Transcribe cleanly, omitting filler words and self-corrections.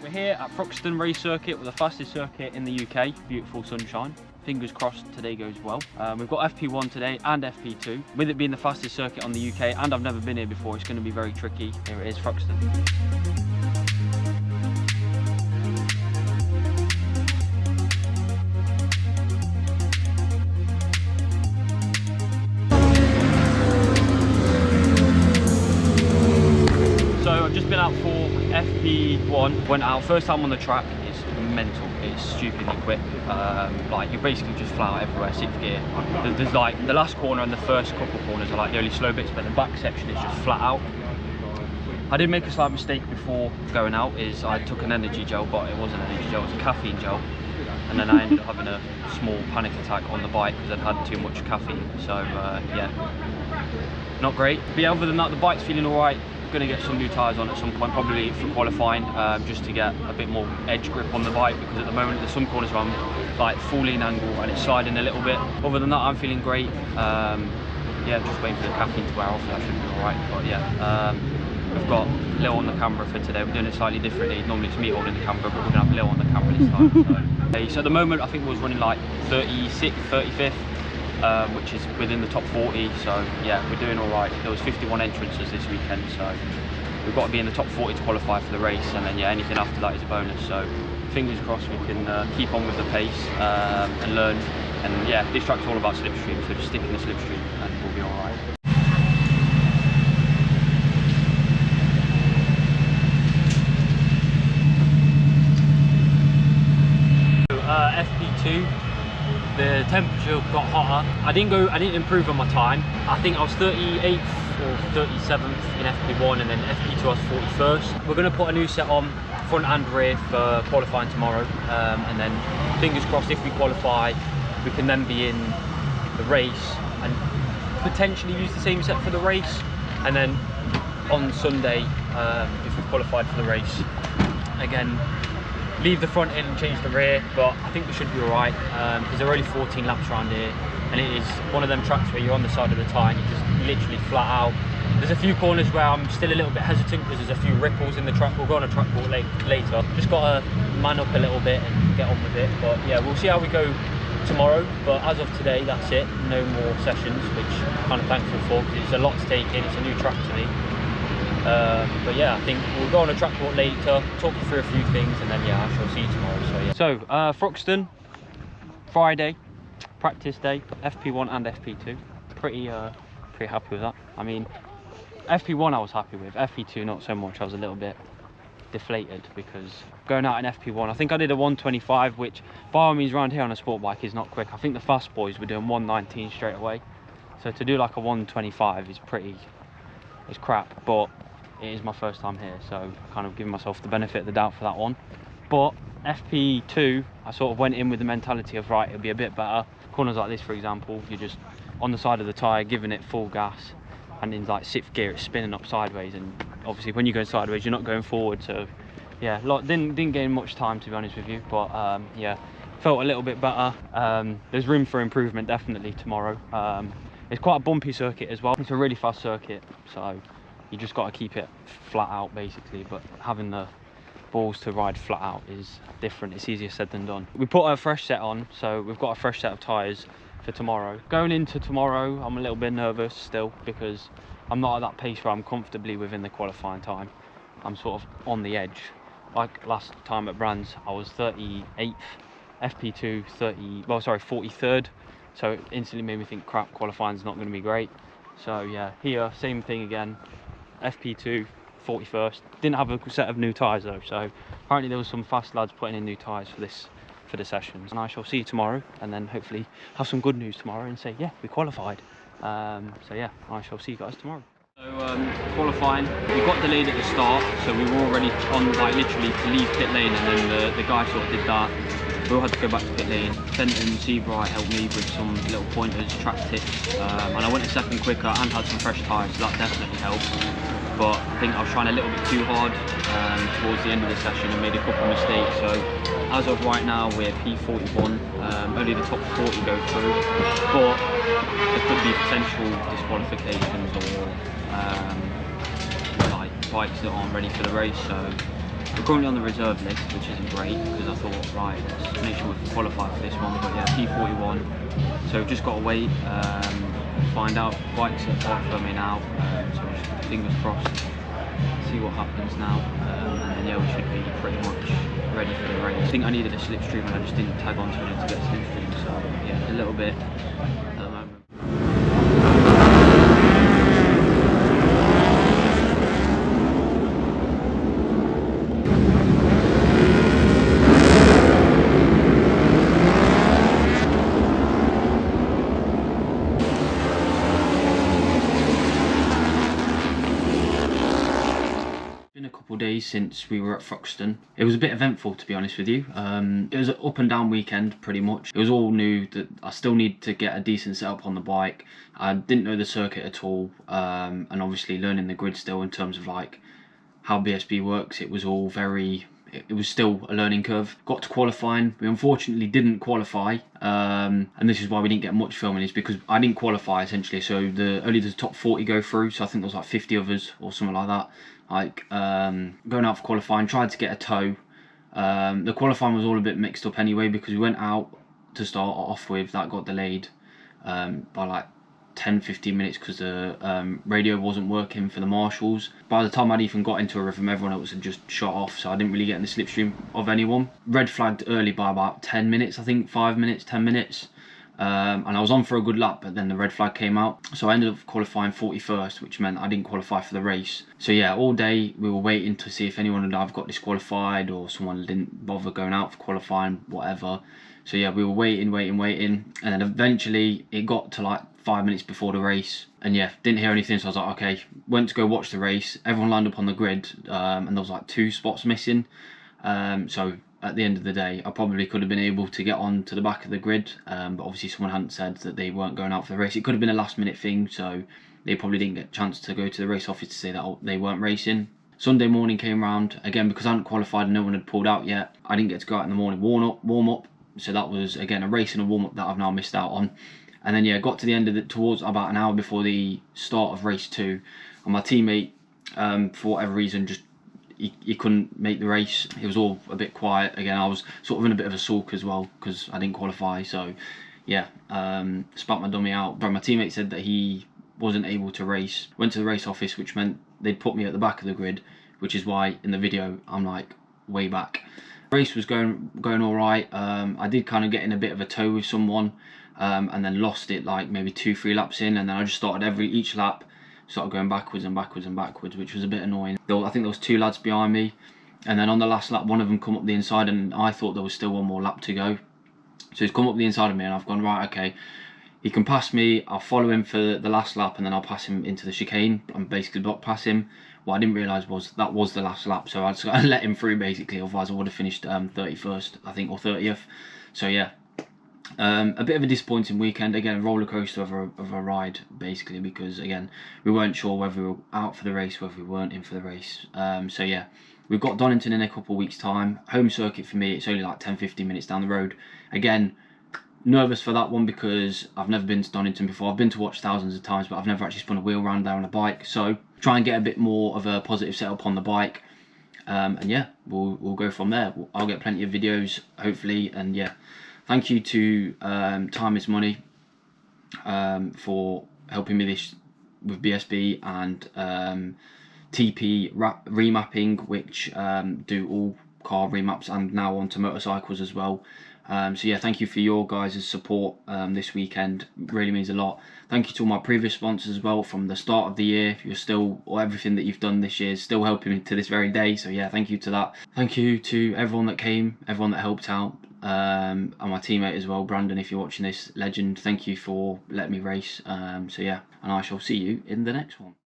We're here at Thruxton race circuit, with the fastest circuit in the UK. Beautiful sunshine. Fingers crossed today goes well. We've got FP1 today and FP2. With it being the fastest circuit on the UK, and I've never been here before, it's going to be very tricky. Here it is, Thruxton. So I've just been out for FP1, went out, first time on the track. It's mental, it's stupidly quick. Like you basically just fly out everywhere, 6th gear. There's like the last corner and the first couple corners are like the only slow bits, but the back section is just flat out. I did make a slight mistake before going out, is I took an energy gel, but it wasn't an energy gel, it was a caffeine gel. And then I ended up having a small panic attack on the bike because I'd had too much caffeine. So yeah, not great. But yeah, other than that, the bike's feeling all right. Going to get some new tyres on at some point, probably for qualifying, just to get a bit more edge grip on the bike, because at the moment there's some corners where I'm like full lean angle and it's sliding a little bit. Other than that, I'm feeling great. Yeah, just waiting for the caffeine to wear off, that should be alright. But yeah, we've got Lil on the camera for today. We're doing it slightly differently. Normally it's me holding the camera, but we're going to have Lil on the camera this time. So at the moment I think we was running like 36th, 35th. Which is within the top 40, so yeah, we're doing all right. There was 51 entrances this weekend, so we've got to be in the top 40 to qualify for the race, and then yeah, anything after that is a bonus. So fingers crossed we can keep on with the pace and learn. And yeah, this track's all about slipstream, so just stick in the slipstream and we'll be all right. FP2. The temperature got hotter. I didn't improve on my time. I think I was 38th or 37th in FP1, and then FP2 I was 41st. We're going to put a new set on, front and rear, for qualifying tomorrow. And then fingers crossed, if we qualify, we can then be in the race and potentially use the same set for the race. And then on Sunday, if we've qualified for the race, again, leave the front in and change the rear. But I think we should be alright, because there are only 14 laps around here, and it is one of them tracks where you're on the side of the tyre and you just literally flat out. There's a few corners where I'm still a little bit hesitant because there's a few ripples in the track. We'll go on a track walk later. Just got to man up a little bit and get on with it. But yeah, we'll see how we go tomorrow. But as of today, that's it. No more sessions, which I'm kind of thankful for, because it's a lot to take in. It's a new track to me. But yeah, I think we'll go on a track walk later, talk you through a few things, and then yeah, I shall see you tomorrow. So yeah. So Thruxton, Friday, practice day, FP1 and FP2. Pretty happy with that. I mean, FP1 I was happy with, FP2 not so much. I was a little bit deflated because going out in FP1, I think I did a 125, which by all means around here on a sport bike is not quick. I think the fast boys were doing 119 straight away. So to do like a 125 is it's crap, but it is my first time here, so I kind of giving myself the benefit of the doubt for that one. But FP2, I sort of went in with the mentality of, right, it'll be a bit better. Corners like this, for example, you're just on the side of the tyre, giving it full gas, and in like 6th gear, it's spinning up sideways, and obviously when you go sideways, you're not going forward. So yeah, didn't gain much time, to be honest with you, but yeah, felt a little bit better. There's room for improvement definitely tomorrow. It's quite a bumpy circuit as well. It's a really fast circuit, so you just got to keep it flat out basically, but having the balls to ride flat out is different. It's easier said than done. We put a fresh set on, so we've got a fresh set of tyres for tomorrow. Going into tomorrow, I'm a little bit nervous still, because I'm not at that pace where I'm comfortably within the qualifying time. I'm sort of on the edge. Like last time at Brands, I was 38th, FP2 43rd. So it instantly made me think, crap, qualifying's not going to be great. So yeah, here, same thing again. FP2, 41st. Didn't have a set of new tyres though, so apparently there was some fast lads putting in new tyres for the sessions. And I shall see you tomorrow, and then hopefully have some good news tomorrow and say, yeah, we qualified. So yeah, I shall see you guys tomorrow. So qualifying, we got delayed at the start, so we were already on, like, literally to leave pit lane, and then the guy sort of did that. We all had to go back to pit lane. Fenton, Seabright helped me with some little pointers, track tips, and I went a second quicker and had some fresh tyres, so that definitely helped. But I think I was trying a little bit too hard towards the end of the session and made a couple of mistakes. So as of right now, we're P41, only the top 40 go through, but there could be potential disqualifications or like bikes that aren't ready for the race. So We're currently on the reserve list, which isn't great because I thought, right, let's make sure we qualify for this one. But yeah, P41. So we've just got to wait, find out. Bike's at park for me now, so just fingers crossed. See what happens now, and then yeah, we should be pretty much ready for the race. I think I needed a slipstream and I just didn't tag onto it to get slipstream, so yeah, a little bit at the moment. Days since we were at Thruxton. It was a bit eventful, to be honest with you. It was an up and down weekend pretty much. It was all new. That I still need to get a decent setup on the bike. I didn't know the circuit at all, and obviously learning the grid still in terms of like how BSB works. It was all very, it was still a learning curve. Got to qualifying. We unfortunately didn't qualify, and this is why we didn't get much filming, is because I didn't qualify essentially. So only the top 40 go through. So I think there was like 50 others or something like that. Like going out for qualifying, tried to get a tow. The qualifying was all a bit mixed up anyway because we went out to start off with. That got delayed by like 10-15 minutes because the radio wasn't working for the marshals. By the time I'd even got into a rhythm, everyone else had just shot off, so I didn't really get in the slipstream of anyone. Red flagged early by about 10 minutes, I think, 5 minutes, 10 minutes. And I was on for a good lap, but then the red flag came out. So I ended up qualifying 41st, which meant I didn't qualify for the race. So yeah, all day we were waiting to see if anyone had either got disqualified or someone didn't bother going out for qualifying, whatever. So yeah, we were waiting. And then eventually it got to like 5 minutes before the race. And yeah, didn't hear anything. So I was like, okay, went to go watch the race. Everyone lined up on the grid, and there was like 2 spots missing. So at the end of the day, I probably could have been able to get on to the back of the grid, but obviously someone hadn't said that they weren't going out for the race. It could have been a last minute thing, so they probably didn't get a chance to go to the race office to say that they weren't racing. Sunday morning came round, again because I hadn't qualified and no one had pulled out yet. I didn't get to go out in the morning, warm up, so that was again a race and a warm up that I've now missed out on. And then yeah, got to the end of it towards about an hour before the start of race 2, and my teammate, for whatever reason, just he couldn't make the race. It was all a bit quiet. Again, I was sort of in a bit of a sulk as well because I didn't qualify. So yeah, spat my dummy out. But my teammate said that he wasn't able to race. Went to the race office, which meant they'd put me at the back of the grid, which is why in the video I'm like way back. The race was going all right. I did kind of get in a bit of a tow with someone, and then lost it like maybe 2-3 laps in, and then I just started each lap started going backwards and backwards and backwards, which was a bit annoying. I think there was 2 lads behind me, and then on the last lap one of them come up the inside, and I thought there was still one more lap to go. So he's come up the inside of me and I've gone, right, okay, he can pass me, I'll follow him for the last lap and then I'll pass him into the chicane and basically block pass him. What I didn't realise was that was the last lap, so I just got to let him through basically, otherwise I would have finished 31st, I think, or 30th. So yeah, a bit of a disappointing weekend. Again, a roller coaster of a ride basically, because again we weren't sure whether we were out for the race, whether we weren't in for the race. So yeah, we've got Donington in a couple of weeks time. Home circuit for me, it's only like 10-15 minutes down the road. Again, nervous for that one because I've never been to Donington before. I've been to watch thousands of times, but I've never actually spun a wheel round there on a bike. So try and get a bit more of a positive setup on the bike, and yeah, we'll go from there. I'll get plenty of videos hopefully, and yeah, thank you to Time is Money for helping me this with BSB, and TP Remapping, which do all car remaps and now onto motorcycles as well. So yeah, thank you for your guys' support this weekend. It really means a lot. Thank you to all my previous sponsors as well from the start of the year. You're still, or everything that you've done this year is still helping me to this very day. So yeah, thank you to that. Thank you to everyone that came, everyone that helped out, and my teammate as well, Brandon, if you're watching this, legend. Thank you for letting me race. So yeah, and I shall see you in the next one.